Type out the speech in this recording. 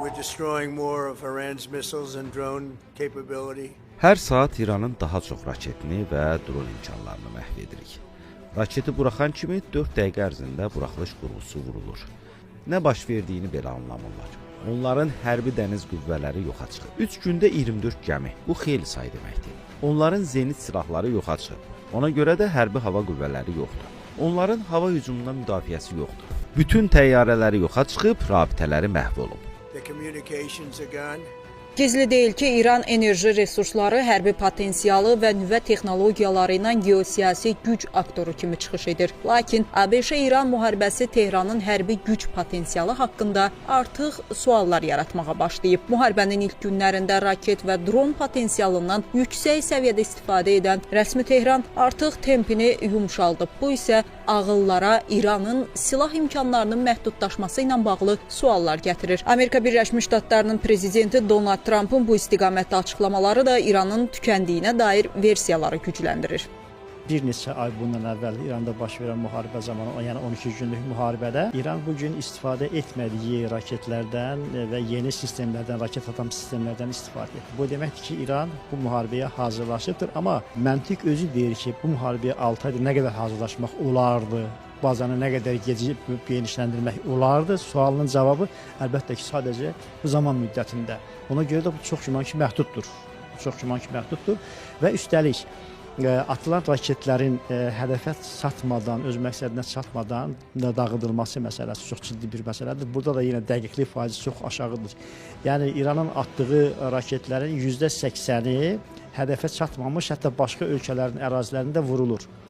We're destroying more of Iran's missiles and drone capability. Hər saat İranın daha çox raketini və dron imkanlarını məhv edirik. Raketi buraxan kimi 4 dəqiqə ərzində buraxılış qurğusu vurulur. Nə baş verdiyini belə anlamırlar. Onların hərbi dəniz qüvvələri yoxa çıxıb. 3 gündə 24 gəmi. Bu xeyli say deməkdir. Onların zenit silahları yoxa çıxıb. Ona görə də hərbi hava qüvvələri yoxdur. Onların hava hücumundan müdafiəsi yoxdur. Bütün təyyarələri yoxa çıxıb, rabitələri məhv olub. The communications are gone. Gizli deyil ki, İran enerji resursları, hərbi potensialı və nüvə texnologiyaları ilə geosiyasi güc aktoru kimi çıxış edir. Lakin ABŞ-İran müharibəsi Tehranın hərbi güc potensialı haqqında artıq suallar yaratmağa başlayıb. Müharibənin ilk günlərində raket və dron potensialından yüksək səviyyədə istifadə edən rəsmi Tehran artıq tempini yumşaldıb. Bu isə ağıllara İranın silah imkanlarının məhdudlaşması ilə bağlı suallar gətirir. Amerika Birləşmiş Ştatlarının prezidenti Donald Trump'ın bu istiqamətdə açıqlamaları da İranın tükəndiyinə dair versiyaları gücləndirir. Bir neçə ay bundan əvvəl İranda baş verən müharibə zamanı, yəni 12 günlük müharibədə İran bugün istifadə etmədiyi raketlərdən və yeni sistemlərdən, raket atam sistemlərdən istifadə edir. Bu deməkdir ki, İran bu müharibəyə hazırlaşıbdır, amma məntiq özü deyir ki, bu müharibəyə 6 ayda nə qədər hazırlaşmaq olardı? Bazanı nə qədər genişləndirmək olardı? Sualının cavabı əlbəttə ki, sadəcə bu zaman müddətində. Ona görə də bu çox güman ki, məhduddur. Və üstəlik atılan raketlərin hədəfə çatmadan, öz məqsədinə çatmadan dağıdılması məsələsi çox ciddi bir məsələdir. Burada da yenə dəqiqlik faizi çox aşağıdır. Yəni İranın atdığı raketlərin %80-i hədəfə çatmamış, hətta başqa ölkələrin ərazilərində vurulur.